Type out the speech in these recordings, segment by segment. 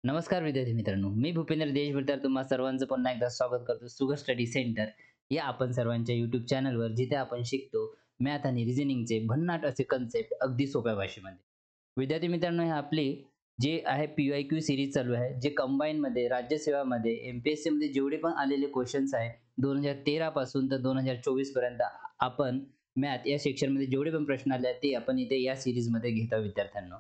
नमस्कार विद्यार्थी मित्रांनो, मी भूपेंद्र देशभर तुम्हा सर्वांचं पुन्हा एकदा स्वागत करतो सुगर स्टडी सेंटर या आपण सर्वांच्या यूट्यूब चॅनलवर, जिथे आपण शिकतो मॅथ आणि रिझनिंगचे भन्नाट असे कन्सेप्ट अगदी सोप्या भाषेमध्ये. विद्यार्थी मित्रांनो, हे आपली जे आहे PYQ सिरीज चालू आहे, जे कंबाईनमध्ये राज्यसेवामध्ये MPSC मध्ये जेवढे पण आलेले क्वेश्चन्स आहे 2013 पासून तर 2024 पर्यंत आपण मॅथ या सेक्शनमध्ये जेवढे पण प्रश्न आले आहेत ते आपण इथे या सिरीजमध्ये घेत आहोत विद्यार्थ्यांनो.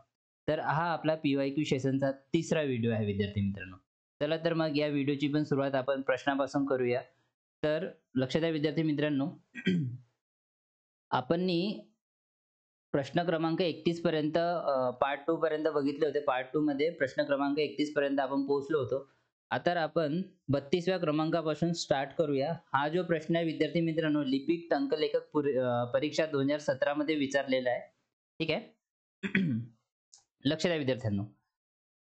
तर हा आपला PYQ सेशनचा तिसरा व्हिडिओ आहे विद्यार्थी मित्रांनो. चला तर मग या व्हिडिओची पण सुरुवात आपण प्रश्नापासून करूया. तर लक्ष द्या विद्यार्थी मित्रांनो, आपण प्रश्न क्रमांक 31 पर्यंत पार्ट 2 पर्यंत बघितले होते. पार्ट 2 मध्ये प्रश्न क्रमांक 31 पर्यंत आपण पोहोचलो होतो. आता आपण 32व्या क्रमांकापासून स्टार्ट करूया. हा जो प्रश्न आहे विद्यार्थी मित्रांनो, लिपिक टंकलेखक परीक्षा 2017 मध्ये विचारलेला आहे. ठीक आहे. लक्ष द्या विद्यार्थ्यांनो.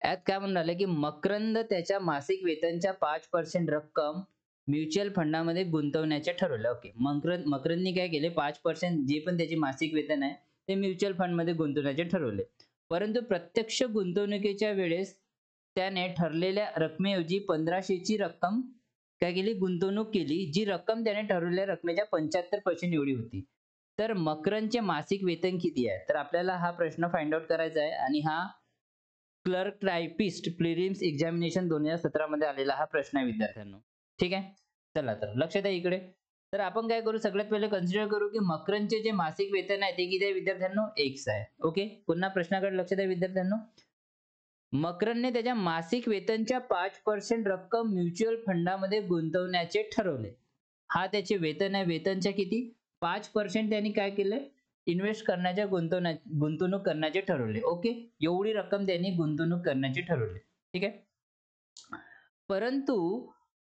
यात काय म्हणून राहिलं, की मकरंद त्याच्या मासिक वेतनच्या 5% रक्कम म्युच्युअल फंडामध्ये गुंतवण्याचे ठरवले. ओके. मकरंदनी काय केले, 5% जे पण त्याचे मासिक वेतन आहे ते म्युच्युअल फंडमध्ये गुंतवण्याचे ठरवले. परंतु प्रत्यक्ष गुंतवणुकीच्या वेळेस त्याने ठरलेल्या रकमेऐवजी 1500 ची रक्कम काय केली, गुंतवणूक केली, जी रक्कम त्याने ठरवलेल्या रकमेच्या 75% एवढी होती. तर मकरंदचे मासिक वेतन किती आहे? तर आपल्याला हा प्रश्न फाइंड आउट करायचा आहे आणि हा क्लर्क टायपिस्ट प्रिलिम्स एक्झामिनेशन 2017 मध्ये आलेला हा प्रश्न आहे विद्यार्थ्यांनो. ठीक आहे. चला तर लक्ष द्या इकडे. तर आपण काय करू, सगळ्यात पहिले कन्सिडर करू की मकरंदचे जे मासिक वेतन आहे ते किती आहे विद्यार्थ्यांनो, X आहे. ओके. पुन्हा प्रश्नाकडे लक्ष द्या विद्यार्थ्यांनो. मकरंदने त्याच्या मासिक वेतनच्या 5% रक्कम म्युच्युअल फंडामध्ये गुंतवण्याचे ठरवले. हा त्याचे वेतन आहे. वेतनच्या किती 5% त्यांनी काय केलं, इन्व्हेस्ट करण्याच्या गुंतवणूक करण्याचे ठरवले. ओके. एवढी रक्कम त्यांनी गुंतवणूक करण्याची ठरवली. ठीक आहे. परंतु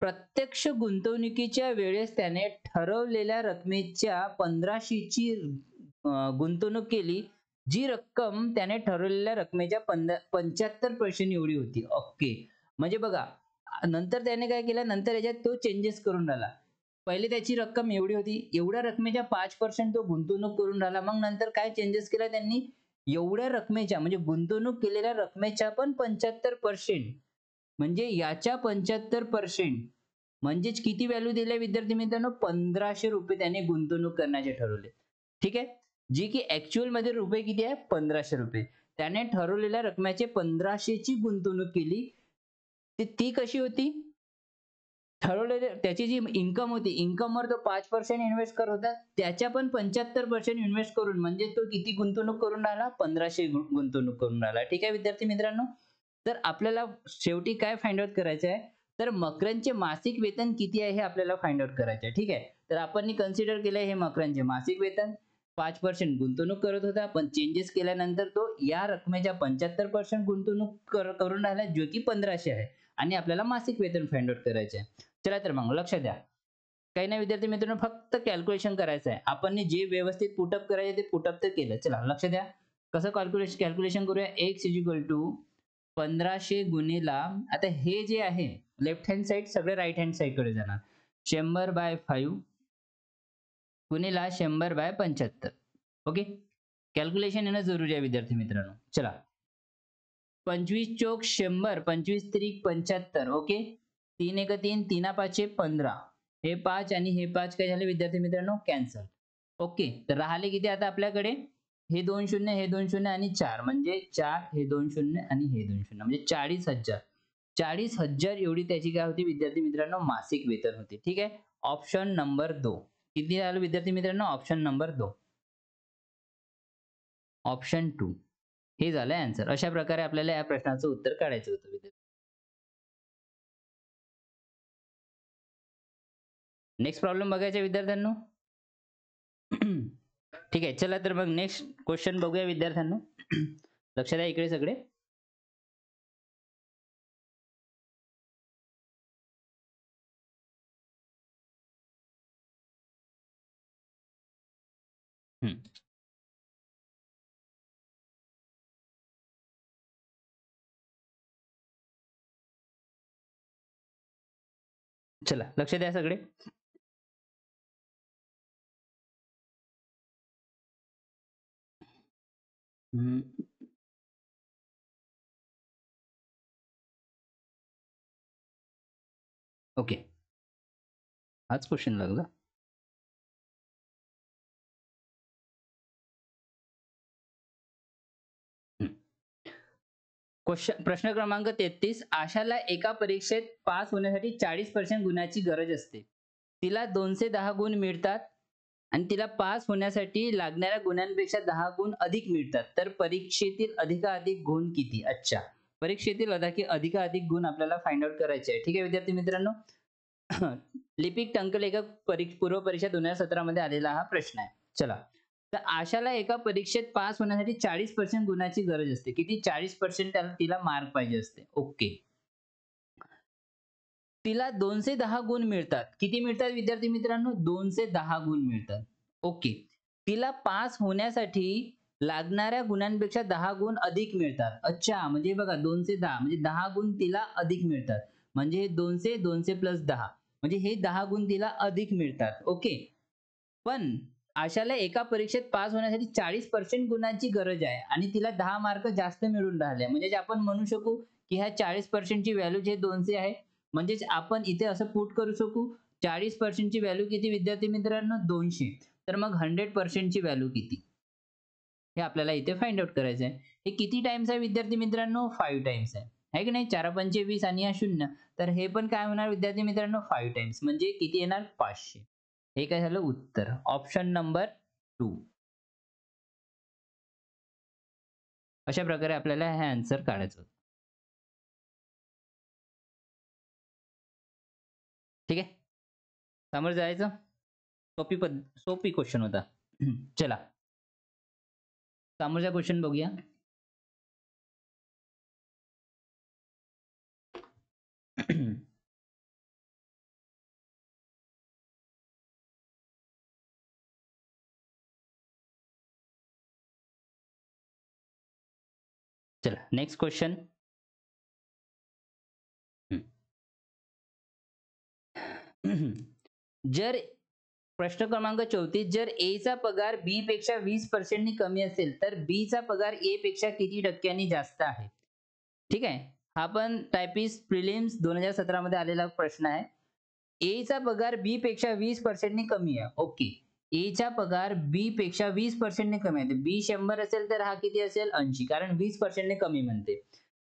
प्रत्यक्ष गुंतवणुकीच्या वेळेस त्याने ठरवलेल्या रकमेच्या 1500 ची गुंतवणूक केली, जी रक्कम त्याने ठरवलेल्या रकमेच्या 75% एवढी होती. ओके. म्हणजे बघा, नंतर त्याने काय केलं, नंतर याच्यात तो चेंजेस करून राहिला. पहिले त्याची रक्कम एवढी होती, एवढ्या रकमेच्या 5% तो गुंतवणूक करून राहिला. मग नंतर काय चेंजेस केला त्यांनी, एवढ्या रकमेच्या म्हणजे गुंतवणूक केलेल्या रकमेच्या पण 75%, म्हणजे याच्या 75% म्हणजेच किती व्हॅल्यू दिल्या विद्यार्थी मित्रांनो, 1500 रुपये त्याने गुंतवणूक करण्याचे ठरवले. ठीक आहे. जी की ऍक्च्युअल मध्ये रुपये किती आहे, 1500 रुपये. त्याने ठरवलेल्या रकमेचे 1500 ची गुंतवणूक केली. ती कशी होती, ठरवलेले त्याची जी इन्कम होती, इन्कमवर तो 5% इन्व्हेस्ट करत होता, त्याच्या पण 75% इन्व्हेस्ट करून म्हणजे तो किती गुंतवणूक करून राहिला, 1500 गुंतवणूक करून राहिला. ठीक आहे विद्यार्थी मित्रांनो. तर आपल्याला शेवटी काय फाइंड आउट करायचं आहे, तर मकरंदचे मासिक वेतन किती आहे हे आपल्याला फाइंड आउट करायचे आहे. ठीक आहे. तर आपण कन्सिडर केलंय हे मकरंदचे मासिक वेतन, 5% गुंतवणूक करत होता, पण चेंजेस केल्यानंतर तो या रकमेच्या 75% गुंतवणूक करून राहिला, जो की 1500 आहे आणि आपल्याला मासिक वेतन फाइंड आउट करायचे आहे. चला तर मग लक्ष द्या. काही नाही विद्यार्थी मित्रांनो, फक्त कॅल्क्युलेशन करायचं आहे. आपण जे व्यवस्थित पुटअप करायचे ते पुटअप तर केलं. चला लक्ष द्या. कसं कॅल्क्युलेशन करूया. x = 1500 गुणिला, आता हे जे आहे लेफ्ट हँड साइड सगळे राइट हँड साइड कडे जाणार. 100/5 गुणिला 100/75. ओके. कॅल्क्युलेशन येणं जरुरी आहे विद्यार्थी मित्रांनो. चला. 25 चोक 100, 25 त्रिक 75. ओके. 3 एक 3, 3 5 15. हे 5 आणि हे 5 काय झाले विद्यार्थी मित्रांनो, कॅन्सल. ओके. तर राहिले किती आता आपल्याकडे, हे 2 शून्य, हे 2 शून्य आणि 4, म्हणजे 4, हे 2 शून्य आणि हे 2 शून्य, म्हणजे 40,000. 40,000 एवढी त्याची काय होती विद्यार्थी मित्रांनो, मासिक वेतन होते. ठीक आहे. Option number 2. किती झालं विद्यार्थी मित्रांनो, ऑप्शन नंबर 2. ऑप्शन 2 हे झालं आन्सर. अशा प्रकारे आपल्याला या प्रश्नाचं उत्तर काढायचं होतं विद्यार्थी. नेक्स्ट प्रॉब्लेम बघायचा विद्यार्थ्यांनो. ठीक आहे. चला तर मग नेक्स्ट क्वेश्चन बघूया विद्यार्थ्यांनो. लक्ष द्या इकडे सगळे. चला लक्ष द्या सगळे. ओके, हाच क्वेश्चन लागला. प्रश्न क्रमांक 33. आशाला एका परीक्षेत पास होण्यासाठी 40% गुणाची गरज असते. तिला 210 गुण मिळतात आणि तिला पास होण्यासाठी लागणाऱ्या गुणांपेक्षा 10 गुण अधिक मिळतात. तर परीक्षेतील अधिकाधिक गुण किती? अच्छा. परीक्षेतील अधिकाधिक गुण आपल्याला फाइंड आउट करायचे आहे. ठीक आहे विद्यार्थी मित्रांनो. लिपिक टंकलेखक पूर्व परीक्षा 2017 मध्ये आलेला हा प्रश्न आहे. चला. तर आशाला एका परीक्षेत पास होण्यासाठी 40% गुणाची गरज असते. किती? 40% तिला मार्क पाहिजे असते. ओके. तिला 210 गुण मिळतात. किती मिळतात विद्यार्थी मित्रांनो? 210 गुण मिळतात. ओके. तिला पास होण्यासाठी लागणाऱ्या गुणांपेक्षा 10 गुण अधिक मिळतात. अच्छा, म्हणजे बघा 210 म्हणजे 10 गुण तिला अधिक मिळतात. म्हणजे हे 200 प्लस 10 म्हणजे हे 10 गुण तिला अधिक मिळतात. ओके. पण आशाला एका परीक्षेत पास होण्यासाठी 40% गुणांची गरज आहे आणि तिला 10 मार्क जास्त मिळून राहिले. म्हणजे आपण म्हणू शकू की ह्या 40% ची व्हॅल्यू जे 200 आहे. म्हणजेच आपण इथे असं पुट करू शकू 40% ची व्हॅल्यू किती विद्यार्थी मित्रांनो? 200. तर मग 100% ची व्हॅल्यू किती? हे आपल्याला इथे फाइंड आउट करायचं आहे. हे किती टाइम्स आहे विद्यार्थी मित्रांनो? 5 टाइम्स आहे. आहे की नाही? 4 पंचे 20 आणि हा 0. तर हे पण काय होणार विद्यार्थी मित्रांनो? 5 टाइम्स म्हणजे किती येणार? 500. हे काय झालं? उत्तर. Option number 2. अशा प्रकारे आपल्याला हे आन्सर काढायचं होतं. ठीक आहे? समोर जायचं? सोपी क्वेश्चन होता. चला. समोरचा क्वेश्चन बघूया. चला नेक्स्ट क्वेश्चन. जर प्रश्न क्रमांक 34 जर A चा पगार B पेक्षा 20% नी कमी असेल तर B चा पगार A पेक्षा किती टक्क्यांनी जास्त आहे? ठीक आहे. हा पण टायपिस्ट प्रिलिम्स 2017 मध्ये आलेला प्रश्न आहे. A चा पगार B पेक्षा 20% नी कमी आहे. ओके. A चा पगार B पेक्षा 20% नी कमी आहे. B 100 असेल तर हा किती असेल? 80 कारण 20% ने कमी म्हणते.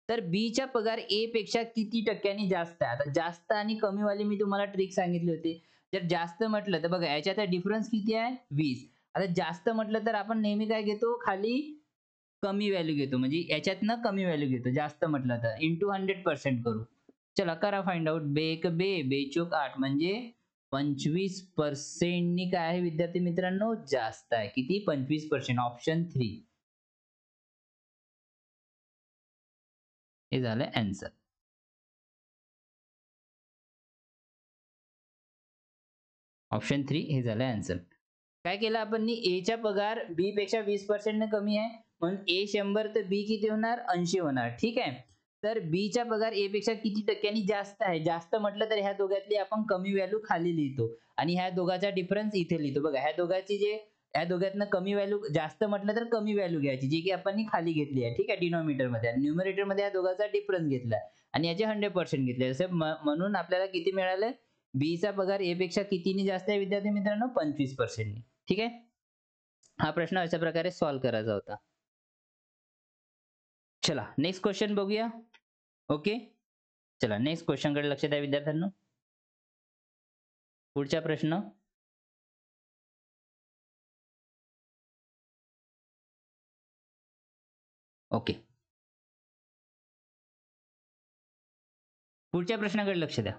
तर B चा पगार A पेक्षा किती टक्क्यांनी जास्त आहे? आता जास्त आणि कमी वाली मी तुम्हाला ट्रिक सांगितली होती. जर जास्त म्हटलं तर बघा याच्यात डिफरन्स किती आहे? 20. आता जास्त म्हटलं तर आपण नेहमी काय घेतो? खाली कमी व्हॅल्यू घेतो. म्हणजे याच्यातनं कमी व्हॅल्यू घेतो. जास्त म्हटलं तर इंटू 100% करू. चला करा फाइंड आउट. बेक बे, बेचूक 8 म्हणजे 25% नी काय आहे विद्यार्थी मित्रांनो? जास्त आहे. किती? 25%. ऑप्शन 3. हे झालं आन्सर. ऑप्शन 3 हे झालं आन्सर. काय केलं आपण? A चा पगार B पेक्षा 20% ने कमी आहे. म्हणून A 100 तर B किती होणार? 80 होणार. ठीक आहे. तर B चा पगार A पेक्षा किती टक्क्यांनी जास्त आहे? जास्त म्हटलं तर ह्या दोघातली आपण कमी व्हॅल्यू खाली लिहितो आणि ह्या दोघाचा डिफरन्स इथे लिहितो. बघा ह्या दोघातनं कमी व्हॅल्यू जास्त म्हटलं तर कमी व्हॅल्यू घ्यायची जी की आपण खाली घेतली आहे. ठीक आहे. डिनॉमिनेटर मध्ये आणि न्यूमरेटर मध्ये या दोघाचा डिफरन्स घेतला आणि याचे 100% घेतले. असे म्हणून आपल्याला किती मिळालं? B चा पगार A पेक्षा कितीनी जास्त आहे विद्यार्थी मित्रांनो? 25% नी. ठीक आहे. हा प्रश्न अशा प्रकारे सॉल्व्ह करायचा होता. चला नेक्स्ट क्वेश्चन बघूया. ओके. चला नेक्स्ट क्वेश्चन कडे लक्ष द्या विद्यार्थ्यांनो. पुढचा प्रश्न. ओके. पुढच्या प्रश्नाकडे लक्ष द्या.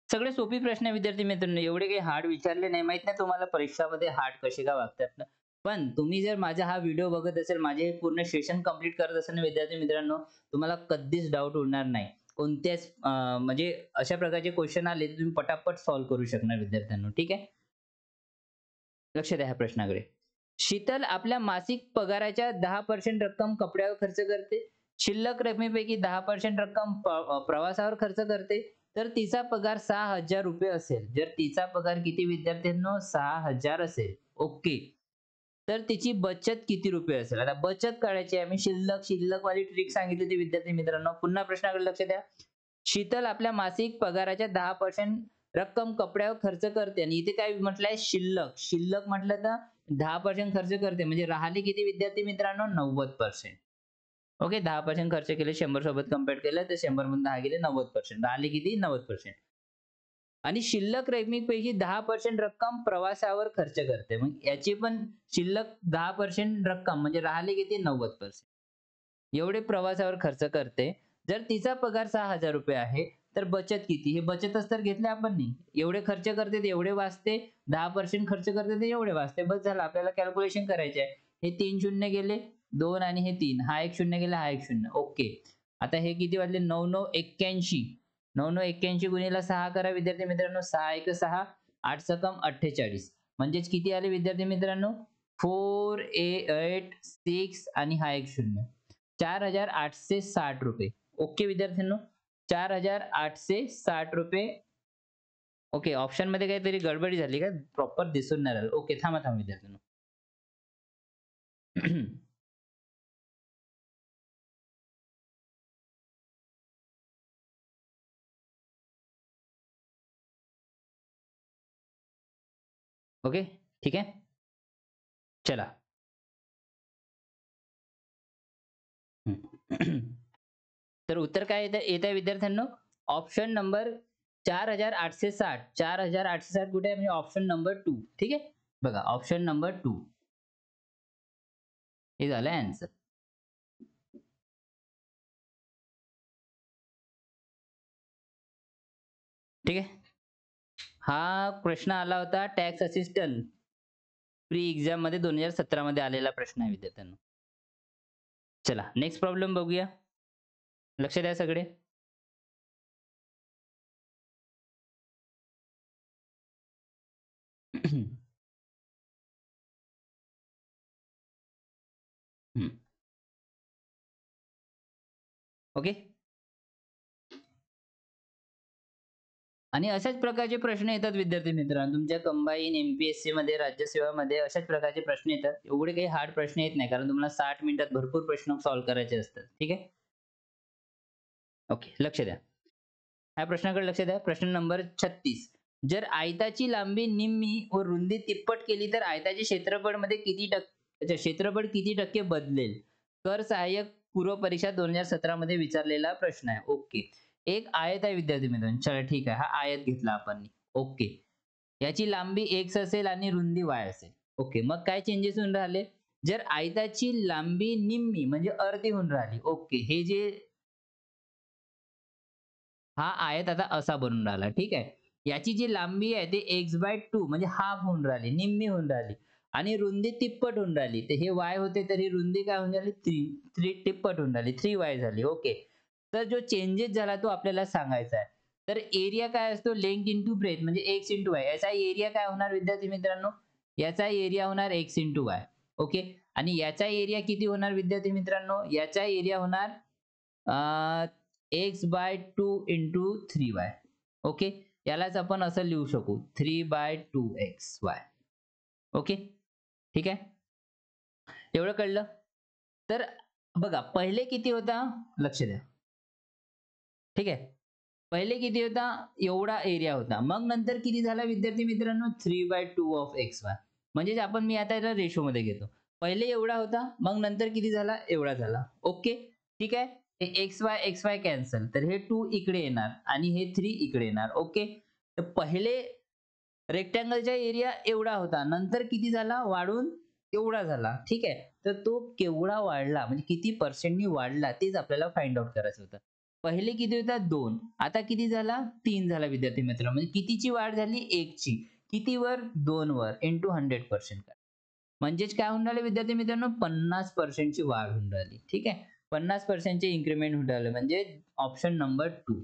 सगळे सोपी प्रश्न आहे विद्यार्थी मित्रांनो. एवढे काही हार्ड विचारले नाही. माहित नाही तुम्हाला परीक्षामध्ये हार्ड कसे का वागतात ना. पण तुम्ही जर माझा हा व्हिडिओ बघत असेल, माझे पूर्ण सेशन कंप्लीट करत असेल ना विद्यार्थी मित्रांनो, तुम्हाला कधीच डाऊट उरणार नाही. कोणत्याच म्हणजे अशा प्रकारचे क्वेश्चन आले तर तुम्ही पटापट सॉल्व्ह करू शकणार विद्यार्थ्यांनो. ठीक आहे. लक्ष द्या ह्या प्रश्नाकडे. शीतल आपल्या मासिक पगाराच्या 10% रक्कम कपड्यावर खर्च करते. शिल्लक रकमेपैकी 10% रक्कम प्रवासावर खर्च करते. तर तिचा पगार 6,000 रुपये असेल. जर तिचा पगार किती विद्यार्थ्यांनो? 6,000 असेल. ओके. तर तिची बचत किती रुपये असेल? आता बचत काढायची आहे. मी शिल्लक वाली ट्रिक सांगितली होती विद्यार्थी मित्रांनो. पुन्हा प्रश्नाकडे लक्ष द्या. शीतल आपल्या मासिक पगाराच्या 10% रक्कम कपड्यावर खर्च करते आणि इथे काय म्हटलंय शिल्लक. शिल्लक म्हटलं तर 10% खर्च करते म्हणजे राहिले किती विद्यार्थी मित्रांनो 90%. ओके 10% खर्च केले 100 सोबत कंपेअर केलं तर 100 मधून 10 गेले 90%. राहिले किती 90%. आणि शिल्लक रकमेपैकी 10% रक्कम प्रवासावर खर्च करते. मग याची पण शिल्लक 10% रक्कम म्हणजे राहिले किती 90%. एवढे प्रवासावर खर्च करते. जर तिचा पगार ₹6,000 आहे, तर बचत किती? हे बचतच तर घेतले आपण नाही. एवढे खर्च करते तर एवढे वाचते, 10% खर्च करते तर एवढे वाचते. बस झालं आपल्याला कॅल्क्युलेशन करायचे आहे. हे 3 शून्य गेले, 2 आणि हे 3. हा 1 शून्य गेला, हा 1 शून्य. ओके. आता हे किती वाजले? 9, 9, 81. 9, 9, 81 गुणिले 6 करा विद्यार्थी मित्रांनो. 6 1 6, 8 सकम 48. म्हणजेच किती आले विद्यार्थी मित्रांनो? 4, 8, 6 आणि हा 1 शून्य. ₹4,860. ओके विद्यार्थ्यांनो. ₹4,860. ओके. ऑप्शनमध्ये काहीतरी गडबडी झाली का? प्रॉपर दिसून नाही राहिलं. ओके. थांबा, थांबा विद्यार्थ्यांनो. ओके. ठीक आहे. चला. तर उत्तर काय येत आहे विद्यार्थ्यांनो? Option number 4,860. 4,860 कुठे आहे? म्हणजे ऑप्शन नंबर 2. ठीक आहे. बघा ऑप्शन नंबर 2 हे झालं आन्सर. ठीक आहे. हा प्रश्न आला होता टॅक्स असिस्टंट प्री एक्झाम मध्ये 2017 मध्ये आलेला प्रश्न आहे विद्यार्थ्यांनो. चला नेक्स्ट प्रॉब्लेम बघूया. लक्ष द्या सगळे. ओके. आणि अशाच प्रकारचे प्रश्न येतात विद्यार्थी मित्रांनो. तुमच्या कंबाईन, एम-पी-एस-सी मध्ये, राज्यसेवामध्ये अशाच प्रकारचे प्रश्न येतात. एवढे काही हार्ड प्रश्न येत नाही कारण तुम्हाला 60 मिनिटात भरपूर प्रश्न सॉल्व्ह करायचे असतात. ठीक आहे. ओके. लक्ष द्या. ह्या प्रश्नाकडे लक्ष द्या. प्रश्न नंबर 36. जर आयताची लांबी निम्मी व रुंदी तिप्पट केली तर आयताचे क्षेत्रफळ किती टक्के बदलेल? कर सहाय्यक पूर्व परीक्षा 2017 मध्ये विचारलेला प्रश्न आहे. ओके. एक आयत आहे विद्यार्थी मित्रांनो. चला ठीक आहे. हा आयत घेतला आपण. ओके. याची लांबी x असेल आणि रुंदी y असेल. ओके. मग काय चेंजेस होऊन राहिले? जर आयताची लांबी निम्मी म्हणजे अर्धी होऊन राहिली. ओके. हे जे हा आयत आता असा बनून राहिला. ठीक आहे. याची जी लांबी आहे ते x/2 म्हणजे हाल्फ होऊन राहिली, निम्मी होऊन राहिली आणि रुंदी तिप्पट होऊन राहिली. तर हे y होते तर ही रुंदी काय होऊन राहिली? 3 तिप्पट होऊन राहिली. 3y झाली. ओके. तर जो चेंजेस झाला तो आपल्याला सांगायचा आहे. तर एरिया काय असतो? लेंग्थ इंटू ब्रेथ म्हणजे x इंटू y. याचा एरिया काय होणार विद्यार्थी मित्रांनो? याचा एरिया होणार x इंटू y. ओके. आणि याचा एरिया किती होणार विद्यार्थी मित्रांनो? याचा एरिया होणार x/2 इंटू 3y. ओके. यालाच आपण असं लिहू शकू 3/2xy. ओके. ठीक आहे. एवढं कळलं? तर बघा पहिले किती होता? लक्ष द्या. ठीक आहे. पहिले किती होता? एवढा एरिया होता. मग नंतर किती झाला विद्यार्थी मित्रांनो? 3/2 ऑफ xy. म्हणजेच मी आता याला रेशोमध्ये घेतो. पहिले एवढा होता, मग नंतर किती झाला? एवढा झाला. ओके. ठीक आहे. हे xy कॅन्सल. तर हे 2 इकडे येणार आणि हे 3 इकडे येणार. ओके. तर पहिले रेक्टँगलचा एरिया एवढा होता. नंतर किती झाला? वाढून एवढा झाला. ठीक आहे. तर तो केवढा वाढला म्हणजे किती पर्सेंटनी वाढला तेच आपल्याला फाइंड आउट करायचं होतं. पहिले किती होता? 2. आता किती झाला? 3 झाला विद्यार्थी मित्रांनो. म्हणजे कितीची वाढ झाली? 1 ची. कितीवर? 2 वर इंटू 100%. म्हणजेच काय होऊन राहिलं विद्यार्थी मित्रांनो? 50% ची वाढ होऊन राहिली. ठीक आहे. 50% चे इन्क्रिमेंट होऊन राहिलं म्हणजे ऑप्शन नंबर 2.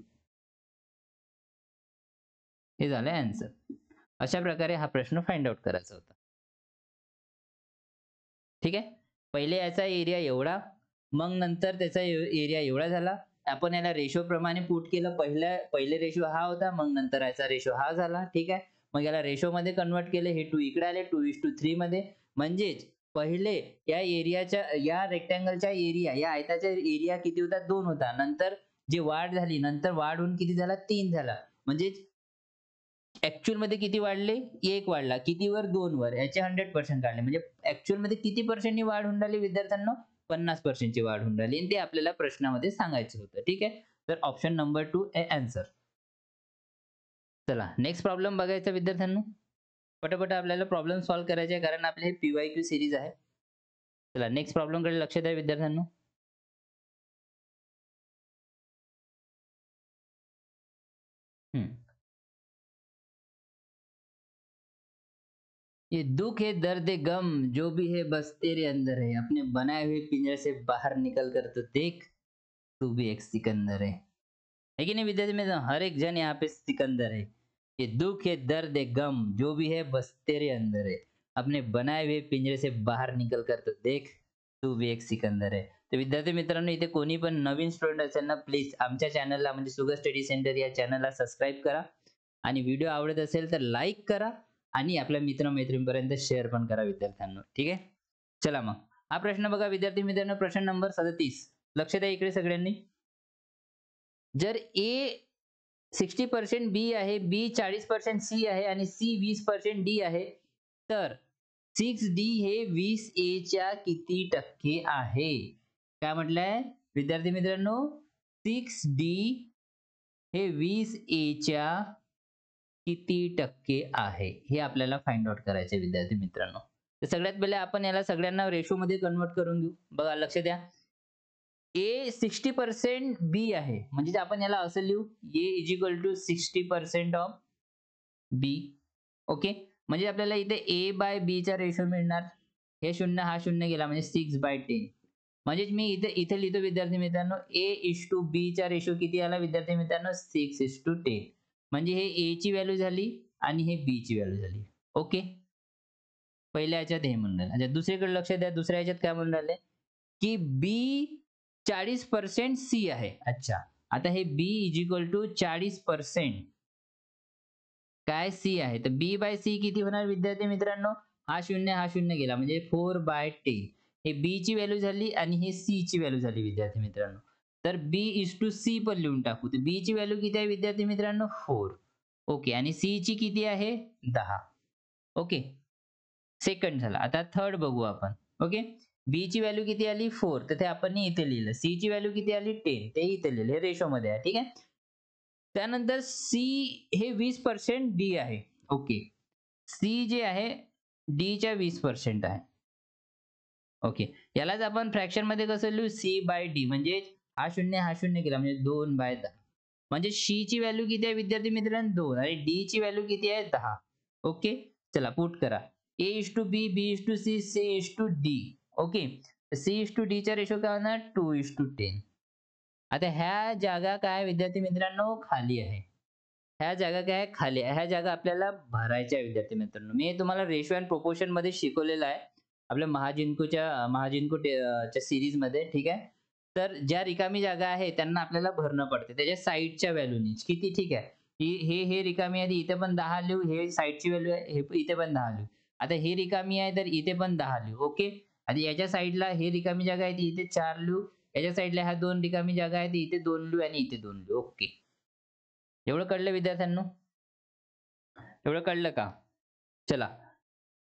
हे झालं आन्सर. अशा प्रकारे हा प्रश्न फाइंड आउट करायचा होता. ठीक आहे. पहिले याचा एरिया एवढा, मग नंतर त्याचा एरिया एवढा झाला. आपण याला रेशो प्रमाणे पुट केलं. पहिले रेशो हा होता, मग नंतर याचा रेशो हा झाला. ठीक आहे. मग याला रेशोमध्ये कन्व्हर्ट केले. हे 2 इकडे आले 2:3 मध्ये. म्हणजेच पहिले या एरियाच्या या रेक्टँगलच्या एरिया या आयताचा एरिया किती होता? 2 होता. नंतर जी वाढ झाली नंतर वाढ होऊन किती झाला 3 झाला. म्हणजे ॲक्चुअल मध्ये किती वाढले? 1 वाढला. कितीवर? 2 वर. याचे 100% काढले. म्हणजे ॲक्चुअल मध्ये किती पर्सेंटनी वाढ होऊन राहिली विद्यार्थ्यांनो? 50% ची वाढ होऊन राहिली आणि ते आपल्याला प्रश्नामध्ये सांगायचं होतं. ठीक आहे. तर ऑप्शन नंबर 2 आहे आन्सर. चला नेक्स्ट प्रॉब्लेम बघायचा विद्यार्थ्यांनो. पटापट आपल्याला प्रॉब्लेम सॉल्व्ह करायचे आहे कारण आपले पी-वाय-क्यू सीरीज आहे. चला नेक्स्ट प्रॉब्लेमकडे लक्ष द्या विद्यार्थ्यांनो. हं. ये दुःख है दर्द है गम जो भी है बस तेरे अंदर है अपने बनाए हुए पिंजरे से बाहर निकल कर तो देख तू भी एक सिकंदर है कि नहीं विद्यार्थी मित्रों? हर एक जन यहाँ पे सिकंदर है। ये दुःख है दर्द है गम जो भी है बस तेरे अंदर है अपने बनाए हुए पिंजरे से बाहर निकल कर तो देख तू भी एक सिकंदर है. तर विद्यार्थी मित्रांनो इथे कोणी पण नवीन स्टुडंट असेल ना प्लीज आमच्या चॅनलला म्हणजे सुगर स्टडी सेंटर या चॅनलला सबस्क्राईब करा आणि व्हिडिओ आवडत असेल तर लाईक करा आणि आपल्या मित्र-मैत्रिणींपर्यंत शेअर पण करा विद्यार्थ्यांनो. ठीक आहे? चला मग. हा प्रश्न बघा विद्यार्थी मित्रांनो प्रश्न नंबर 37. लक्ष द्या इकडे सगळ्यांनी. जर A 60% बी आहे, बी 40% सी आहे आणि सी 20% डी आहे, तर 6D हे 20A च्या किती टक्के आहे? काय म्हटलंय? विद्यार्थी मित्रांनो 6D हे 20A च्या किती टक्के आहे? हे आपल्याला फाइंड आउट करायचं आहे विद्यार्थी मित्रांनो. तर सगळ्यात पहिले आपण याला सगळ्यांना रेशोमध्ये कन्व्हर्ट करून घेऊ. बघा लक्ष द्या. A 60% बी आहे. म्हणजे आपण याला असं लिहू A = 60% ऑफ बी. ओके. म्हणजे आपल्याला इथे A/B चा रेशो मिळणार. हे 0 हा 0 गेला म्हणजे 6/10. म्हणजेच मी इथे लिहितो विद्यार्थी मित्रांनो A:B चा रेशो किती आला विद्यार्थी मित्रांनो 6:10. म्हणजे हे A ची व्हॅल्यू झाली आणि हे B ची व्हॅल्यू झाली. ओके. पहिल्या ह्याच्यात हे म्हणून राहिलं. अच्छा दुसरीकडे लक्ष द्या. दुसऱ्या ह्याच्यात काय म्हणून राहिले, की B 40% सी आहे. अच्छा. आता हे B = 40% काय सी आहे. तर B/C किती होणार विद्यार्थी मित्रांनो? हा 0 हा 0 गेला म्हणजे 4/10. हे B ची व्हॅल्यू झाली आणि हे C ची व्हॅल्यू झाली विद्यार्थी मित्रांनो. तर B:C पण लिहून टाकू. तर B ची व्हॅल्यू किती आहे विद्यार्थी मित्रांनो? 4. ओके आणि C ची किती आहे? 10. ओके. सेकंड झाला. आता थर्ड बघू आपण. ओके. B ची व्हॅल्यू किती आली? 4. तर ते आपण इथे लिहिलं. C ची व्हॅल्यू किती आली? 10. ते इथे लिहिलं. हे रेशोमध्ये आहे. ठीक आहे. त्यानंतर C हे 20% D आहे. ओके. C जे आहे D च्या 20% आहे. ओके. यालाच आपण फ्रॅक्शनमध्ये कसं लिहू? C/D म्हणजे हा 0 हा 0 केला म्हणजे 2/10. म्हणजे C ची व्हॅल्यू किती आहे विद्यार्थी मित्रांनो? 2 आणि D ची व्हॅल्यू किती आहे? 10. ओके. चला पुट करा. A:B, B:C, C:D. Okay. C:D चा रेशो काय होणार? 2:10. आता ह्या जागा काय विद्यार्थी मित्रांनो? खाली आहे. ह्या जागा काय आहे? खाली आहे. ह्या जागा आपल्याला भरायच्या आहे विद्यार्थी मित्रांनो. मी तुम्हाला रेशो एंड प्रोपोर्शनमध्ये शिकवलेलं आहे. आपल्या च्या सीरीजमध्ये ठीक आहे. तर ज्या रिकामी जागा आहे त्यांना आपल्याला भरणं पडते. त्याच्या साइडच्या व्हॅल्यूनी किती ठीक आहे. हे रिकामी आहे इथे पण 10 लिहू. हे साइडची व्हॅल्यू आहे. हे इथे पण 10 लिहू. आता हे रिकामी आहे तर इथे पण 10 लिहू. ओके. आणि याच्या साइडला हे रिकामी जागा आहे ती इथे 4 लिहू. याच्या साइडला ह्या 2 रिकामी जागा आहे ती इथे 2 लिहू आणि इथे 2 लिहू. ओके. एवढं कळलं विद्यार्थ्यांनो? एवढं कळलं का? चला.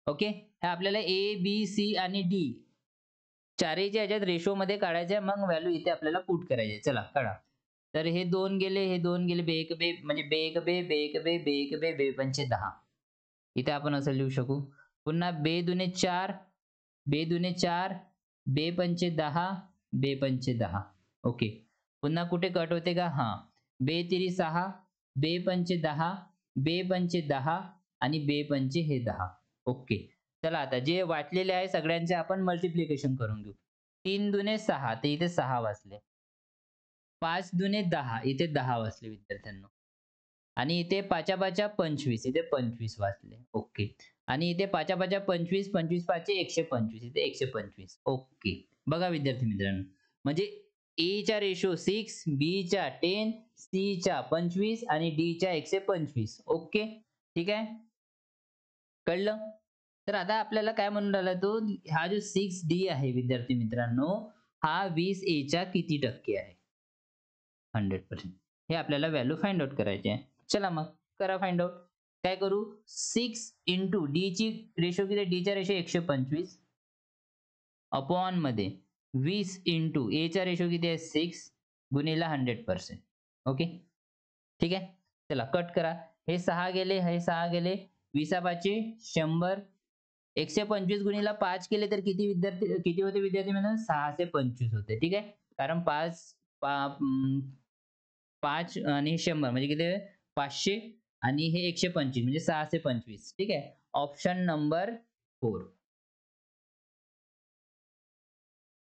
ओके. हे आपल्याला A, B, C आणि D चारहीच्या ह्याच्यात रेशोमध्ये काढायचं आहे. मग व्हॅल्यू इथे आपल्याला पुट करायची आहे. चला काढा. तर हे 2 गेले, हे 2 गेले. बे-1 बे म्हणजे बे-1 बे, बे-1 बे, बे-1 बे, बे-पंचे 10. इथे आपण असं लिहू शकू. पुन्हा बे-दुने 4, बे-दुने 4, बे-पंचे 10, बे-पंचे 10. ओके. पुन्हा कुठे कट होते का? हां. बे-तिरी 6, बे-पंचे 10, बे-पंचे 10 आणि बे-पंचे हे 10. ओके. चला आता जे वाटलेले आहे सगळ्यांचे आपण मल्टिप्लिकेशन करून घेऊ. 3 दुने 6 तर इथे 6 वाचले. 5 दुने 10 इथे 10 वाचले विद्यार्थ्यांनो. आणि इथे 5 25 इथे 25 वाचले. ओके. आणि इथे 5 25 25 पाचे 125 इथे 125. ओके. बघा विद्यार्थी मित्रांनो. म्हणजे A चा रेशो 6, B चा 10, C चा 25 आणि D च्या 125. ओके. ठीक आहे. कळलं? तर आता आपल्याला काय म्हणून राहिला तो हा जो 6D आहे विद्यार्थी मित्रांनो हा 20A च्या किती टक्के आहे? 100%. हे आपल्याला व्हॅल्यू फाइंड आउट करायची आहे. चला मग करा फाइंड आउट. काय करू? 6 इंटू डी ची रेशो किती? डी चा रेशो 125 अपॉन मध्ये 20 इंटू ए चा रेशो किती आहे? 6 गुणिला 100%. ओके, ठीक आहे. चला कट करा. हे 6 गेले, हे 6 गेले. 20 5 100. 125 गुणिला 5 केले तर किती विद्यार्थी किती होते विद्यार्थी मित्रांनो? 625 होते. ठीक आहे. कारण 5 आणि 100 म्हणजे किती? 500 आणि हे 125 म्हणजे 625. ठीक आहे. ऑप्शन नंबर 4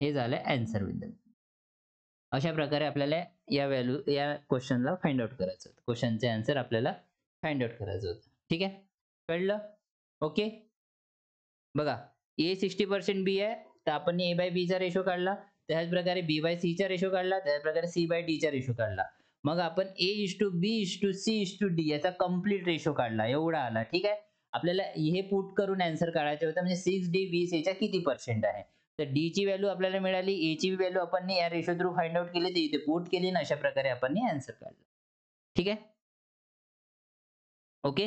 हे झालं आन्सर विद्यार्थी. अशा प्रकारे आपल्याला या क्वेश्चनला फाइंड आउट करायचं होतं. क्वेश्चनचे आन्सर आपल्याला फाइंड आउट करायचं होतं. ठीक आहे. कळलं? ओके. बघा, ए 60% बी आहे, तर आपण ए बाय बी चा रेशो काढला. त्याच प्रकारे बी बाय सी चा रेशो काढला. त्याच प्रकारे सी बाय डी चा रेशो काढला. मग आपण A:B:C:D याचा कंप्लीट रेशो काढला. एवढा आला. ठीक आहे. आपल्याला हे पुट करून आन्सर काढायचं होतं. म्हणजे 6D 20 च्या किती पर्सेंट आहे? तर डी ची व्हॅल्यू आपल्याला मिळाली, ए ची व्हॅल्यू आपण या रेशो थ्रू फाइंड आउट केली, तर इथे पुट केली ना अशा प्रकारे आपण आन्सर काढला. ठीक आहे. ओके.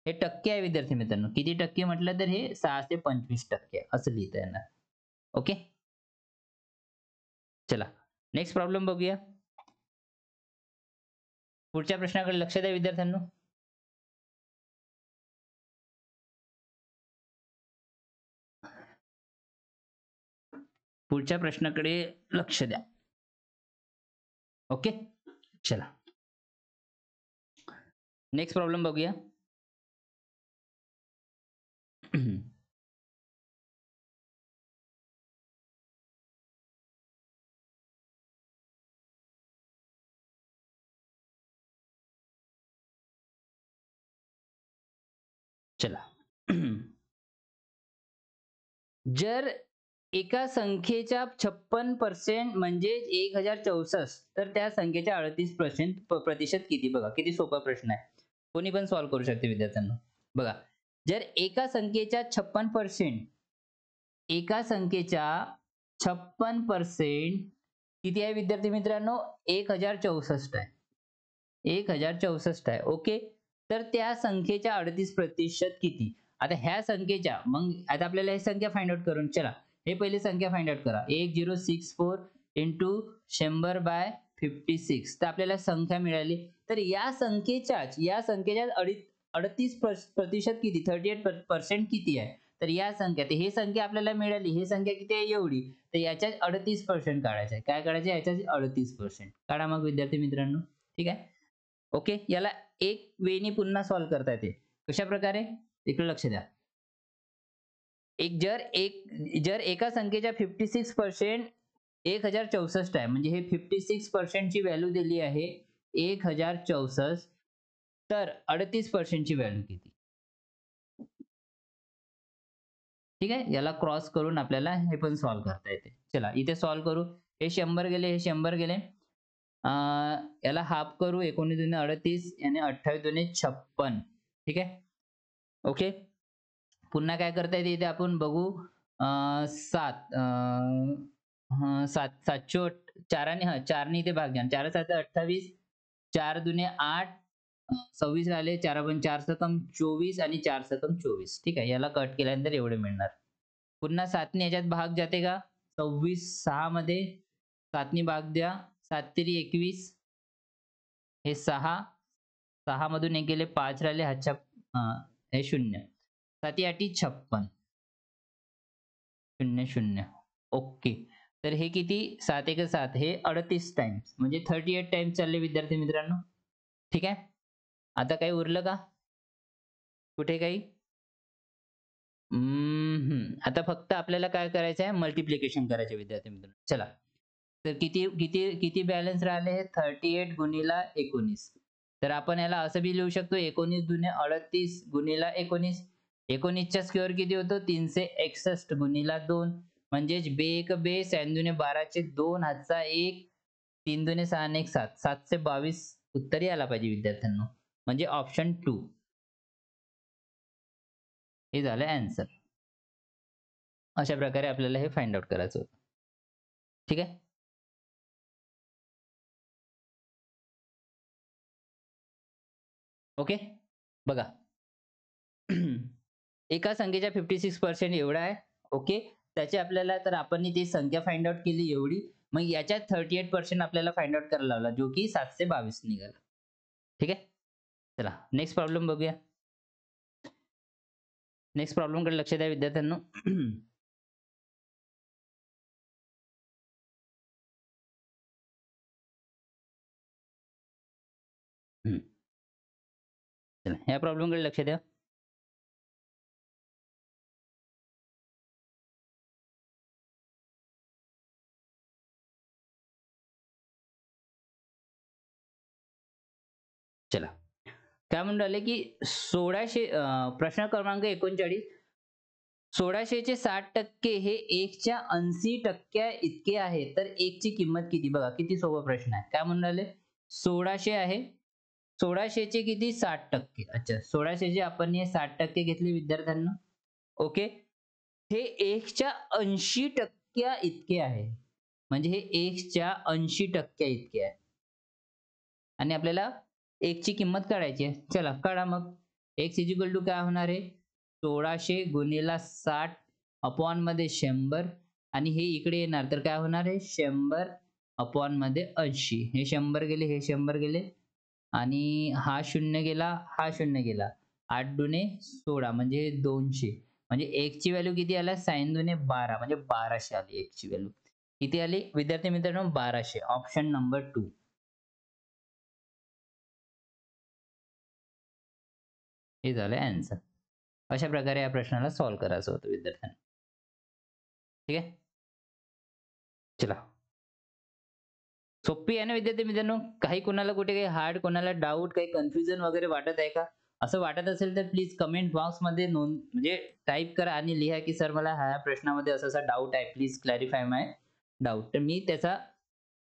हे टक्के आहे विद्यार्थी मित्रांनो. किती टक्के म्हटलं तर हे 6 ते 25% असं लिहिता येणार. ओके. चला नेक्स्ट प्रॉब्लेम बघूया. पुढच्या प्रश्नाकडे लक्ष द्या विद्यार्थ्यांनो. पुढच्या प्रश्नाकडे लक्ष द्या. ओके. चला नेक्स्ट प्रॉब्लेम बघूया. चला. जर एका संख्येच्या 56% म्हणजे 1064 तर त्या संख्येच्या 38% किती? बघा किती सोपा प्रश्न आहे. कोणी पण सॉल्व्ह करू शकते विद्यार्थ्यांनो. बघा, जर एका संख्येच्या 56% एका संख्येच्या 56% किती आहे विद्यार्थी मित्रांनो? 1064 आहे. 1064 आहे. ओके. तर त्या संख्येच्या 38% किती? आता ह्या संख्येच्या मग आता आपल्याला ही संख्या फाइंड आउट करून चला. हे पहिली संख्या फाइंड आउट करा. 1064 इंटू 100/56 तर आपल्याला संख्या मिळाली. तर या संख्येच्या 38% किती? 38% किती आहे? तर या संख्या तर ही संख्या आपल्याला मिळाली. ही संख्या किती आहे? एवढी. तर याच्या 38% काढायचं आहे. काय काढायचं आहे? याच्या 38%. काढा मग विद्यार्थी मित्रांनो. ठीक आहे. ओके. याला एक वेनी पुन्हा सॉल्व्ह करता येते. कशा प्रकारे? इकडे लक्ष द्या. जर एका संख्येच्या 56% 1064 आहे. म्हणजे हे 56% ची व्हॅल्यू दिली आहे 1064 तर 38% ची व्हॅल्यू किती? ठीक आहे. याला क्रॉस करून आपल्याला हे पण सॉल्व्ह करता येते. चला इथे सॉल्व्ह करू. हे 100 गेले, हे 100 गेले. याला हाफ करू. 19 दुने 38 आणि 28 दुने 56. ठीक आहे. ओके. पुन्हा काय करता येते इथे आपण बघू. 7 4 ने 4 ने इथे भाग द्या. 4 7 28 4 दुने 8 26 राहिले. 4 पण 4 सकम 24 आणि 4 सकम 24. ठीक आहे. याला कट केल्यानंतर एवढे मिळणार. पुन्हा 7 ने याच्यात भाग जाते का? 26 6 मध्ये 7 ने भाग द्या. 7 तेरी 21 हे 6 6 मधून 1 गेले 5 राहिले. हातच्या हे 0 7 8 56 0 0. ओके. तर हे किती? 7 1 7 हे 38 टाइम्स म्हणजे 38 टाइम्स चालले विद्यार्थी मित्रांनो. ठीक आहे. आता काही उरलं का? कुठे काही? आता फक्त आपल्याला काय करायचं आहे? मल्टिप्लिकेशन करायचे विद्यार्थी मित्रांनो. चला. तर किती किती किती बॅलन्स राहिले? 38 गुणिला 19. तर आपण याला असं बी लिहू शकतो 19 दुने 38 गुणिला 19. 19 चा स्क्वेअर किती होतो? 361 गुणिला 2 म्हणजेच बे 1 बे 6 दुने 12 चे 2 हातचा 1 3 दुने 6 आणि 1 7 722 उत्तर यायला पाहिजे विद्यार्थ्यांनो. म्हणजे ऑप्शन 2 हे झालं आन्सर. अशा प्रकारे आपल्याला हे फाइंड आउट करायचं होतं. ठीक आहे. ओके, बघा. एका संख्येच्या 56% एवढा आहे. ओके. त्याची आपल्याला तर आपण ती संख्या फाइंड आउट केली एवढी. मग याच्यात 38% आपल्याला फाइंड आउट करायला लावला, जो की 722 निघाला. ठीक आहे. चला नेक्स्ट प्रॉब्लेम बघूया. नेक्स्ट प्रॉब्लेमकडे लक्ष द्या विद्यार्थ्यांनो. हं. चला ह्या प्रॉब्लेमकडे लक्ष द्या. चला. काय म्हणून राहिले, की 1600 प्रश्न क्रमांक 39. 1600 चे 60% हे 1 च्या 80% इतके आहे. तर 1 ची किंमत किती? बघा किती सोपा प्रश्न आहे. काय म्हणून राहिले? 1600 आहे. 1600 चे किती? 60%. अच्छा, 1600 चे आपण हे 60% घेतले विद्यार्थ्यांनो. ओके. हे 1 च्या 80% इतके आहे. म्हणजे हे 1 च्या 80% इतके आहे. आणि आपल्याला 1 ची किंमत काढायची आहे. चला काढा मग. x काय होणार आहे? 1600 गुणिले 60 अपॉन मध्ये 100 आणि हे इकडे येणार तर काय होणार आहे? 100 अपॉन मध्ये 80. हे 100 गेले, हे 100 गेले आणि हा 0 गेला, हा 0 गेला. 8 दुणे 16 म्हणजे 200. म्हणजे 1 ची व्हॅल्यू किती आला? sin दुणे 12 म्हणजे 1200 आली 1 ची व्हॅल्यू. किती आली? विद्यार्थी मित्रांनो 1200. Option number 2. हे झालं ॲन्सर. अशा प्रकारे या प्रश्नाला सॉल्व्ह करायचं होतं विद्यार्थ्यांना. ठीक आहे. चला. सोपी आहे ना विद्यार्थी मित्रांनो? काही कोणाला कुठे काही हार्ड, कोणाला डाऊट, काही कन्फ्युजन वगैरे वाटत आहे का? असं वाटत असेल तर प्लीज कमेंट बॉक्समध्ये नोंद म्हणजे टाइप करा आणि लिहा, की सर मला ह्या प्रश्नामध्ये असा-असा डाऊट आहे. Please clarify my doubt. तर मी त्याचा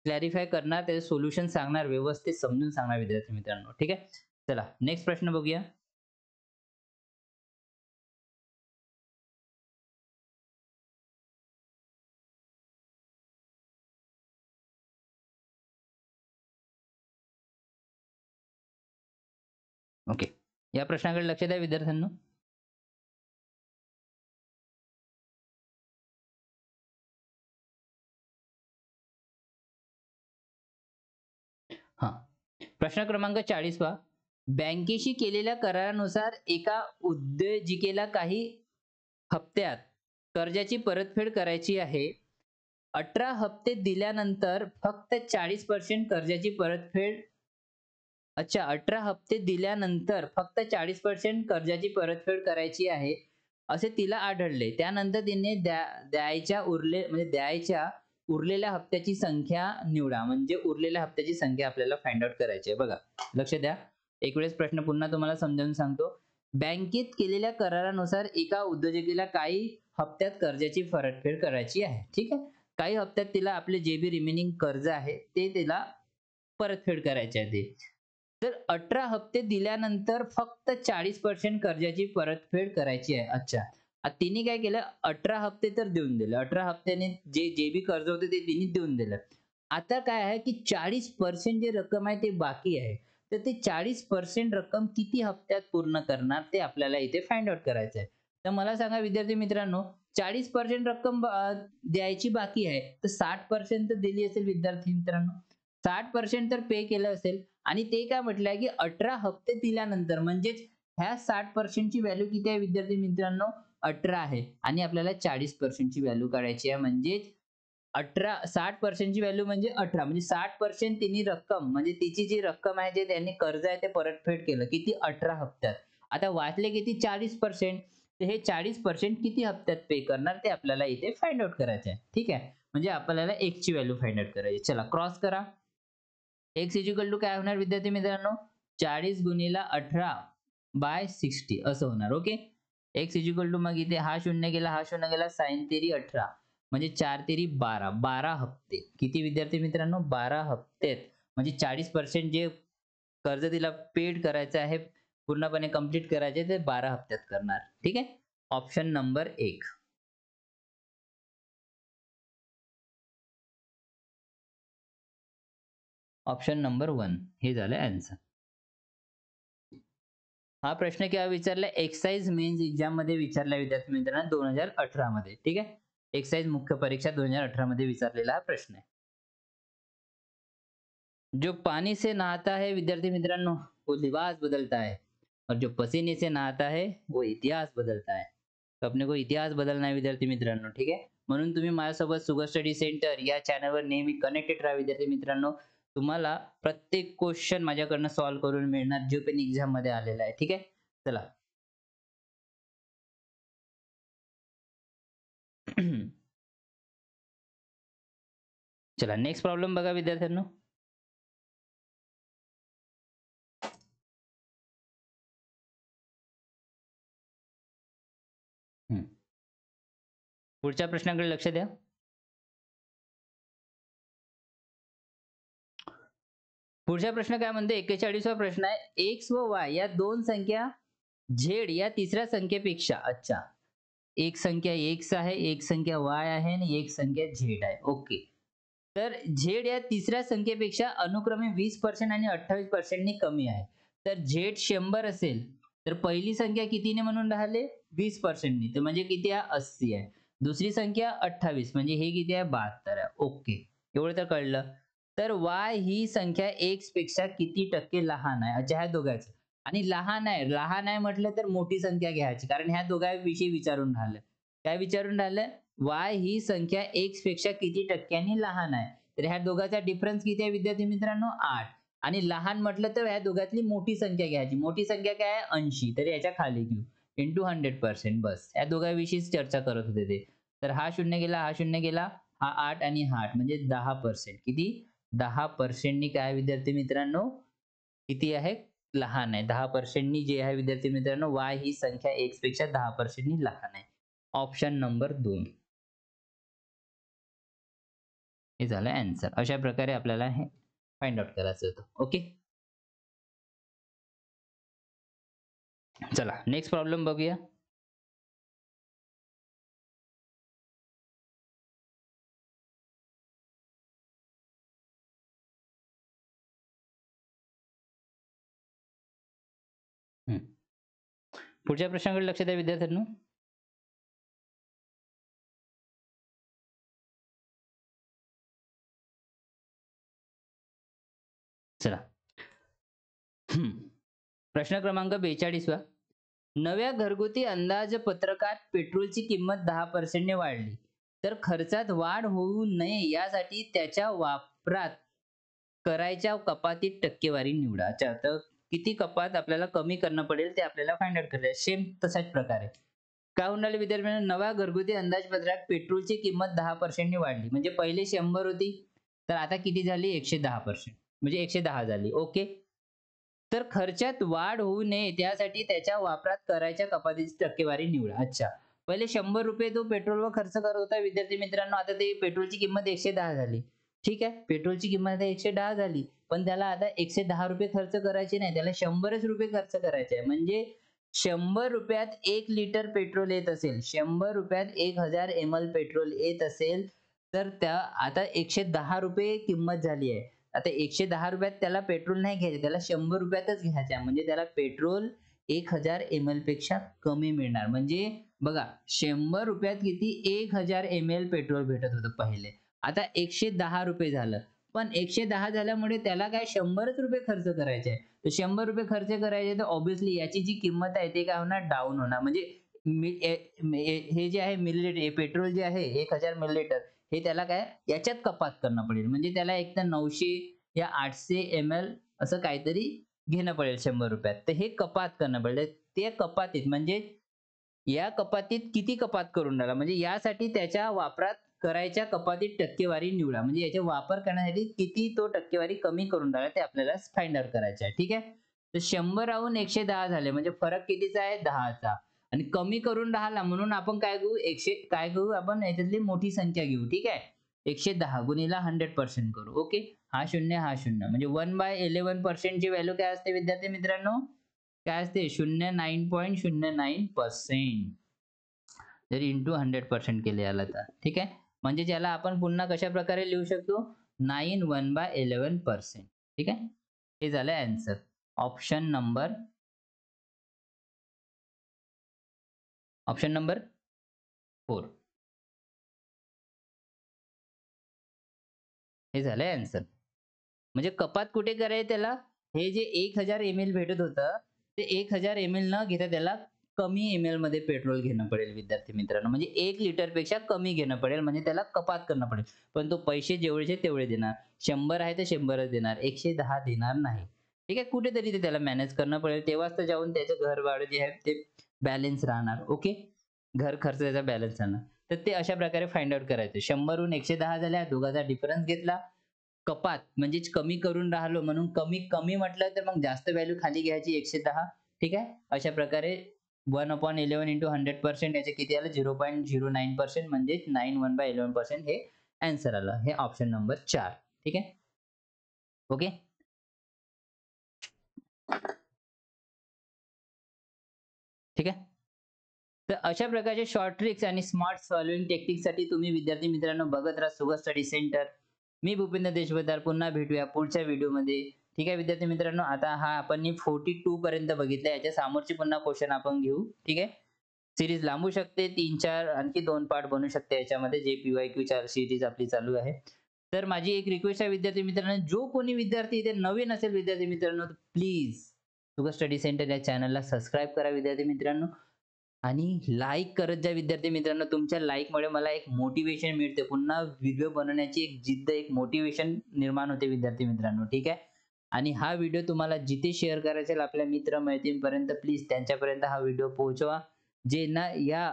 क्लॅरिफाय करणार, त्याचे सोल्युशन सांगणार, व्यवस्थित समजून सांगणार विद्यार्थी मित्रांनो. ठीक आहे. चला नेक्स्ट प्रश्न बघूया. ओके. या प्रश्नाकडे लक्ष द्या विद्यार्थ्यांनो. हां. प्रश्न क्रमांक 40 पहा. बँकेशी केलेल्या करारानुसार एका उद्योजिकेला काही हप्त्यात कर्जाची परतफेड करायची आहे. 18 हप्ते दिल्यानंतर फक्त 40% कर्जाची परतफेड. अच्छा, 18 हप्ते दिल्यानंतर फक्त 40% कर्जाची परतफेड करायची आहे, असे तिला आढळले. त्यानंतर तिने द्यायच्या उरलेल्या हप्त्याची संख्या निवडा. म्हणजे उरलेल्या हप्त्याची संख्या आपल्याला फाइंड आउट करायची आहे. बघा, लक्ष द्या. एक वेळेस प्रश्न पुन्हा तुम्हाला समजावून सांगतो. बँकेत केलेल्या करारानुसार एका उद्योजकीला काही हप्त्यात कर्जाची परतफेड करायची आहे. ठीक आहे. काही हप्त्यात तिला आपले जे बी रिमेनिंग कर्ज आहे, ते तिला परतफेड करायचे आहे ते. तर 18 हप्ते दिल्यानंतर फक्त 40% कर्जाची परतफेड करायची आहे. अच्छा. तिने काय केलं? 18 हप्ते तर देऊन दिले. 18 हप्त्याने जे बी कर्ज होते ते तिने देऊन दिलं. आता काय आहे, की 40% जे रक्कम आहे ते बाकी आहे. तर ते 40% रक्कम किती हप्त्यात पूर्ण करणार ते आपल्याला इथे फाइंड आउट करायचं आहे. तर मला सांगा विद्यार्थी मित्रांनो, 40% रक्कम द्यायची बाकी आहे. तर 60% तर दिली असेल विद्यार्थी मित्रांनो. 60% तर पे केलं असेल आणि ते काय म्हटलंय, की 18 हप्ते दिल्यानंतर म्हणजेच ह्या 60% ची व्हॅल्यू किती आहे विद्यार्थी मित्रांनो? 18 आहे आणि आपल्याला 40% ची व्हॅल्यू काढायची आहे. म्हणजेच 60% ची व्हॅल्यू म्हणजे 18 म्हणजे 60% तिने रक्कम म्हणजे तिची जी रक्कम आहे, जे त्यांनी कर्ज आहे ते परतफेड केलं. किती? 18 हप्त्यात. आता वाचले किती? 40%. तर हे 40% किती हप्त्यात पे करणार ते आपल्याला इथे फाइंड आउट करायचं आहे. ठीक आहे. म्हणजे आपल्याला x ची व्हॅल्यू फाइंड आउट करायची. चला क्रॉस करा. x काय होणार विद्यार्थी मित्रांनो? 40 गुणिले 18/60 असं होणार. ओके. x मग इथे हा 0 गेला, हा 0 गेला. sin तेरी 18 म्हणजे 4 तेरी 12. 12 हप्ते. किती विद्यार्थी मित्रांनो? 12 हप्ते. म्हणजे 40% जे कर्ज तिला पेड करायचं आहे, पूर्णपणे कंप्लीट करायचे ते 12 हप्त्यात करणार. ठीक आहे. Option number 1. ऑप्शन नंबर 1 हे झालं ॲन्सर. हा प्रश्न केव्हा विचारला? एक्साइज मेन्स एक्झाम मध्ये विचारला विद्यार्थी मित्रांनो 2018 मध्ये. ठीक आहे. एक्साइज मुख्य परीक्षा 2018 मध्ये विचारलेला हा प्रश्न आहे. जो पानी से नहाता है विद्यार्थी मित्रांनो वो लिबास बदलता है और जो पसीने से नहाता है वो इतिहास बदलता है. तो अपने को इतिहास बदलना आहे विद्यार्थी मित्रांनो. ठीक आहे. म्हणून तुम्ही माझ्यासोबत सुगर स्टडी सेंटर या चॅनलवर नेहमी कनेक्टेड राहा विद्यार्थी मित्रांनो. तुम्हाला प्रत्येक क्वेश्चन माझ्याकडनं सॉल्व्ह करून मिळणार जो पण एक्झाम मध्ये आलेला आहे. ठीक आहे. चला. चला नेक्स्ट प्रॉब्लेम बघा विद्यार्थ्यांनो. पुढच्या प्रश्नाकडे लक्ष द्या. पुढचा प्रश्न काय म्हणते? 41वा प्रश्न आहे. एक्स व वाय या दोन संख्या झेड या तिसऱ्या संख्येपेक्षा, अच्छा, एक संख्या एक्स आहे, एक संख्या वाय आहे आणि एक संख्या झेड आहे. ओके. तर झेड या तिसऱ्या संख्येपेक्षा अनुक्रमे 20% आणि 28% नी कमी आहे. तर झेड 100 असेल तर पहिली संख्या कितीने म्हणून राहिले? 20% नी. तर म्हणजे किती आहे? 80 आहे. दुसरी संख्या 28 म्हणजे हे किती आहे? 72 आहे. ओके. एवढं तर कळलं. तर y ही संख्या x पेक्षा किती टक्के लहान आहे? अच्छा, ह्या दोघांचं. आणि लहान आहे, लहान आहे म्हटलं तर मोठी संख्या घ्यायची कारण ह्या दोघांविषयी विचारून राहिलं. काय विचारून राहिलं? y ही संख्या x पेक्षा किती टक्क्यांनी लहान आहे? तर ह्या दोघांचा डिफरन्स किती आहे विद्यार्थी मित्रांनो? 8. आणि लहान म्हटलं तर ह्या दोघातली मोठी संख्या घ्यायची. मोठी संख्या काय आहे? 80. तर याच्या खाली घेऊ. इंटू 100%. बस. या दोघांविषयीच चर्चा करत होते ते. तर हा 0 गेला, हा 0 गेला, हा 8 आणि हा 8 म्हणजे 10%. किती? 10% नी काय विद्यार्थी मित्रांनो? किती आहे? लहान आहे. 10% नी जे आहे विद्यार्थी मित्रांनो y ही संख्या x पेक्षा 10% नी लहान आहे. Option number 2. हे झालं आन्सर. अशा प्रकारे आपल्याला हे फाइंड आउट करायचं होतं. ओके. चला नेक्स्ट प्रॉब्लेम बघूया. पुढच्या प्रश्नाकडे लक्ष द्या विद्यार्थ्यांनो. चला. प्रश्न क्रमांक 42. नव्या घरगुती अंदाजपत्रकात पेट्रोलची किंमत 10% ने वाढली. तर खर्चात वाढ होऊ नये यासाठी त्याच्या वापरात करायच्या कपातीत टक्केवारी निवडा. अच्छा, तर किती कपात आपल्याला कमी करणं पडेल ते आपल्याला फाइंड आउट करायचं आहे. सेम तशाच प्रकारे. काय होऊन राहिले विद्यार्थ्यांनो? नव्या घरगुती अंदाजपत्रकात पेट्रोलची किंमत 10% ने वाढली. म्हणजे पहिले 100 होती तर आता किती झाली? 110%. म्हणजे 110 झाली. ओके. तर खर्चात वाढ होऊ नये त्यासाठी त्याच्या वापरात करायच्या कपातीची टक्केवारी निवडा. अच्छा. पहिले 100 रुपये तो पेट्रोलवर खर्च करत होता विद्यार्थी मित्रांनो. आता ते पेट्रोलची किंमत 110 झाली. ठीक आहे. पेट्रोलची किंमत आता 110 झाली. पण त्याला आता 110 रुपये खर्च करायचे नाही. त्याला 100च रुपये खर्च करायचे आहे. म्हणजे 100 रुपयात 1 लिटर पेट्रोल येत असेल, 100 रुपयात 1000 ml पेट्रोल येत असेल, तर त्या आता 110 रुपये किंमत झाली आहे. आता 110 रुपयात त्याला पेट्रोल नाही घ्यायचे, त्याला 100 रुपयातच घ्यायचं आहे. म्हणजे त्याला पेट्रोल 1000 ml पेक्षा कमी मिळणार. म्हणजे बघा 100 रुपयात किती? 1000 ml पेट्रोल भेटत होतं पहिले. आता 110 रुपये झालं. पण 110 झाल्यामुळे त्याला काय 100च रुपये खर्च करायचे आहे. तर 100 रुपये खर्च करायचे तर ऑब्व्हियसली याची जी किंमत आहे ते काय होणार? डाउन होणार. म्हणजे हे जे आहे मिलीलीटर पेट्रोल जे आहे 1000 मिलीलीटर हे त्याला काय याच्यात कपात करणं पडेल. म्हणजे त्याला एक तर 900 या 800 ml असं काहीतरी घेणं पडेल 100 रुपयात. तर हे कपात करणं पडेल. ते कपातीत म्हणजे या कपातीत किती कपात करून राहिला? म्हणजे यासाठी त्याच्या वापरात करायच्या कपातीत टक्केवारी निवडा. म्हणजे याचा वापर करण्यासाठी किती तो टक्केवारी कमी करून राहिला ते आपल्याला फाइंड आउट करायचं आहे. ठीक आहे. तर 100 राहून 110 झाले म्हणजे फरक कितीचा आहे? 10चा. आणि कमी करून राहिला म्हणून आपण काय घेऊ? काय घेऊ आपण? याच्यातली मोठी संख्या घेऊ. ठीक आहे. 110 गुणिले 100% करू. ओके. हा 0 हा 0 म्हणजे 1/11% ची व्हॅल्यू काय असते विद्यार्थी मित्रांनो? काय असते? 09.09%. जर इंटू 100% केले याला तर. ठीक आहे. म्हणजे याला आपण पुन्हा कशा प्रकारे लिहू शकतो? 9 1/11%. ठीक आहे. हे झालं answer. Option number option number 4. हे झालंय आन्सर. म्हणजे कपात कुठे करायचं त्याला? हे जे 1000 ml भेटत होतं, ते 1000 ml न घेता त्याला कमी ml मध्ये पेट्रोल घेणं पडेल विद्यार्थी मित्रांनो. म्हणजे 1 लिटरपेक्षा कमी घेणं पडेल म्हणजे त्याला कपात करणं पडेल. पण तो पैसे जेवढेचे तेवढे देणार. 100 आहे तर 100च देणार. 110 देणार नाही. ठीक आहे. कुठेतरी ते त्याला मॅनेज करणं पडेल. तेव्हाच तर जाऊन त्याचं घर भाडं जे आहे ते बॅलन्स राहणार. ओके. घर खर्च त्याचा बॅलन्स राहणार. तर ते अशा प्रकारे फाइंड आउट करायचं. 100 वरून 110 झाल्या, दोघांचा डिफरन्स घेतला. कपात म्हणजेच कमी करून राहिलो म्हणून कमी म्हटलं तर मग जास्त व्हॅल्यू खाली घ्यायची 110. ठीक आहे. अशा प्रकारे 1/11 into 100% याचे किती आलं? 0.09% म्हणजे 9 1/11% हे आन्सर आलं. हे ऑप्शन नंबर 4. ठीक आहे. ओके. ठीक आहे. तर अशा प्रकारचे शॉर्ट ट्रिक्स आणि स्मार्ट सॉल्व्हिंग टेक्निकसाठी तुम्ही विद्यार्थी मित्रांनो बघत राहा सुगत स्टडी सेंटर. मी भूपेंद्र देशबद्दार पुन्हा भेटूया पुढच्या व्हिडिओमध्ये. ठीक आहे विद्यार्थी मित्रांनो, आता हा आपण 42 पर्यंत बघितलं. याच्या समोरची पुन्हा क्वेश्चन आपण घेऊ. ठीक आहे. सीरीज लांबू शकते. 3-4 आणखी 2 पार्ट बनू शकते याच्यामध्ये जे पी-वाय-क्यू सीरीज आपली चालू आहे. तर माझी एक रिक्वेस्ट आहे विद्यार्थी मित्रांनो, जो कोणी विद्यार्थी इथे नवीन असेल विद्यार्थी मित्रांनो, प्लीज सुगत स्टडी सेंटर या चॅनलला सबस्क्राईब करा विद्यार्थी मित्रांनो. आणि लाईक करत जा विद्यार्थी मित्रांनो. तुमच्या लाईकमुळे मला एक मोटिव्हेशन मिळते. पुन्हा व्हिडिओ बनवण्याची एक जिद्द, एक मोटिव्हेशन निर्माण होते विद्यार्थी मित्रांनो. ठीक आहे. आणि हा व्हिडिओ तुम्हाला जिथे शेअर करायचा असेल आपल्या मित्र-मैत्रिणींपर्यंत प्लीज त्यांच्यापर्यंत हा व्हिडिओ पोहोचवा. जे ना या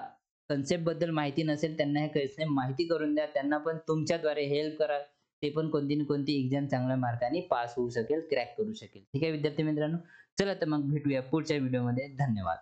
कन्सेप्टबद्दल माहिती नसेल त्यांना हे कन्सेप्ट माहिती करून द्या. त्यांना पण तुमच्याद्वारे हेल्प करा. ते पण कोणती ना कोणती एक्झाम चांगल्या मार्काने पास होऊ शकेल, क्रॅक करू शकेल. ठीक आहे विद्यार्थी मित्रांनो. चला तर मग भेटूया पुढच्या व्हिडिओमध्ये. धन्यवाद.